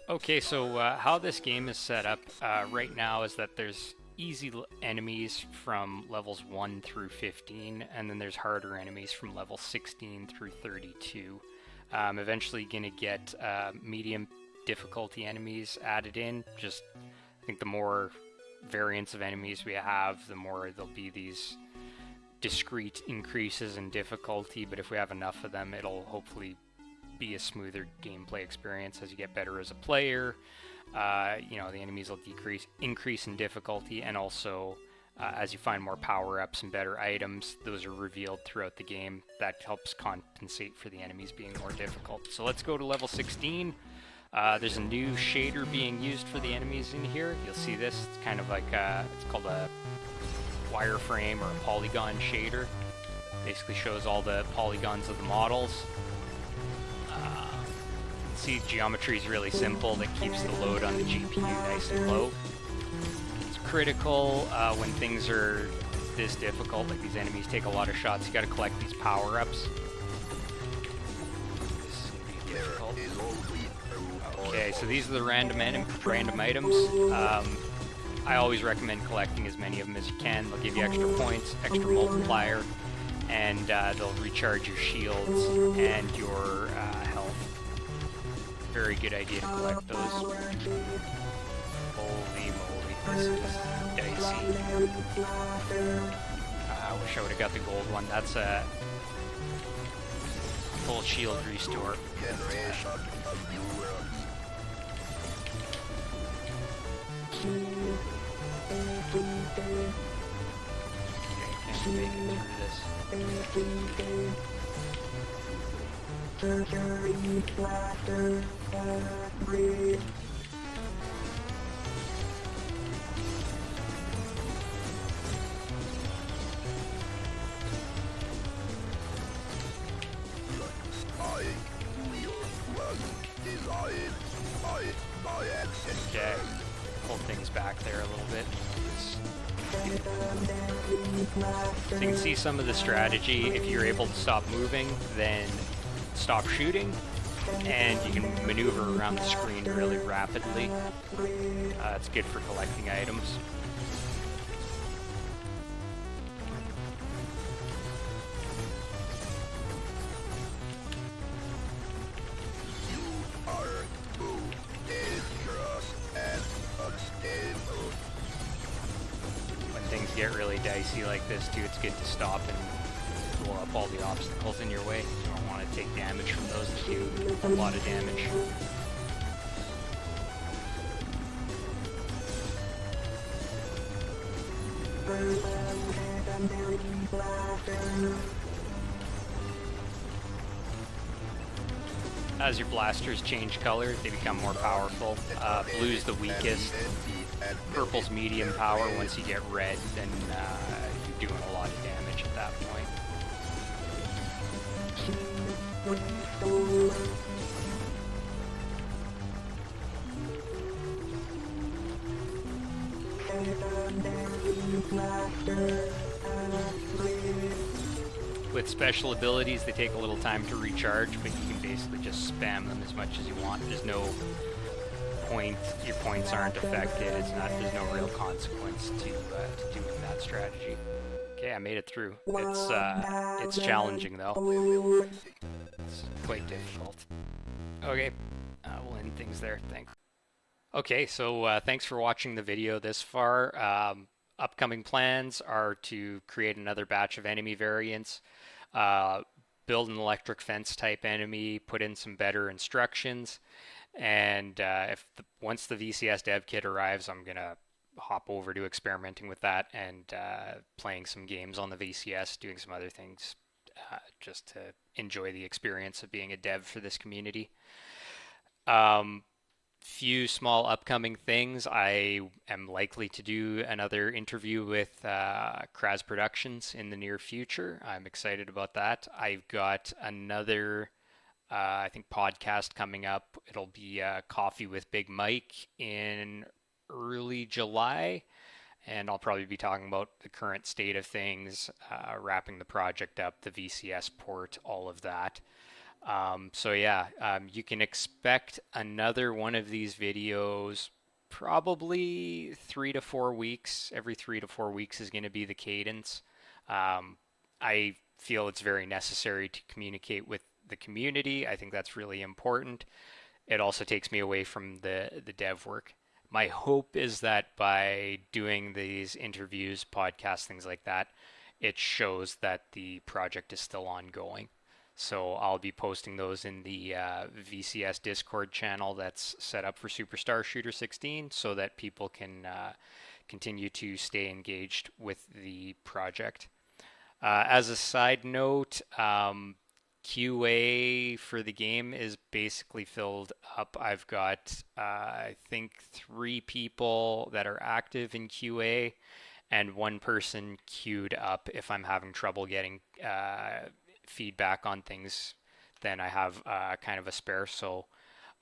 Okay, so how this game is set up right now is that there's enemies from levels 1 through 15, and then there's harder enemies from level 16 through 32. Eventually going to get medium difficulty enemies added in. Just, I think the more variants of enemies we have, the more there'll be these discrete increases in difficulty, but if we have enough of them, it'll hopefully be a smoother gameplay experience as you get better as a player. The enemies will increase in difficulty, and also as you find more power-ups and better items, those are revealed throughout the game. That helps compensate for the enemies being more difficult. So let's go to level 16. There's a new shader being used for the enemies in here. You'll see this. It's kind of like it's called a wireframe or a polygon shader. Basically shows all the polygons of the models. See, geometry is really simple. That keeps the load on the GPU nice and low. It's critical when things are this difficult, like these enemies take a lot of shots. You got to collect these power-ups. This is going to be difficult. Okay, so these are the random items. I always recommend collecting as many of them as you can. They'll give you extra points, extra multiplier, and they'll recharge your shields and your health. Very good idea to collect those. Holy moly, this is dicey. I wish I would have got the gold one. That's a full shield restore. Okay, can't make it through this. Okay, pull things back there a little bit. So you can see some of the strategy. If you're able to stop moving, then stop shooting, and you can maneuver around the screen really rapidly. It's good for collecting items. When things get really dicey like this too, it's good to stop and blow up all the obstacles in your way. You don't want to take damage from those that do a lot of damage. As your blasters change color, they become more powerful. Blue's the weakest. Purple's medium power. Once you get red, then you're doing a lot of damage at that point. With special abilities, they take a little time to recharge, but you can basically just spam them as much as you want. There's no point, your points aren't affected. There's no real consequence to doing that strategy. Okay, I made it through. It's challenging though. It's quite difficult. Okay, we'll end things there. Thanks. Okay, so thanks for watching the video this far. Upcoming plans are to create another batch of enemy variants, build an electric fence type enemy, put in some better instructions, and once the VCS dev kit arrives, I'm gonna hop over to experimenting with that and playing some games on the VCS, doing some other things just to enjoy the experience of being a dev for this community. Few small upcoming things. I am likely to do another interview with Kraz Productions in the near future. I'm excited about that. I've got another, I think, podcast coming up. It'll be Coffee with Big Mike in early July, and I'll probably be talking about the current state of things, wrapping the project up, the VCS port, all of that. So yeah, you can expect another one of these videos probably 3 to 4 weeks. Every 3 to 4 weeks is going to be the cadence. Um, I feel it's very necessary to communicate with the community. I think that's really important. It also takes me away from the dev work. My hope is that by doing these interviews, podcasts, things like that, it shows that the project is still ongoing. So I'll be posting those in the VCS Discord channel that's set up for Superstar Shooter 16 so that people can continue to stay engaged with the project. As a side note, QA for the game is basically filled up. I've got, I think, 3 people that are active in QA and 1 person queued up. If I'm having trouble getting feedback on things, then I have kind of a spare. So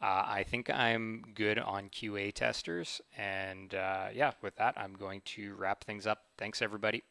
I think I'm good on QA testers. And yeah, with that, I'm going to wrap things up. Thanks, everybody.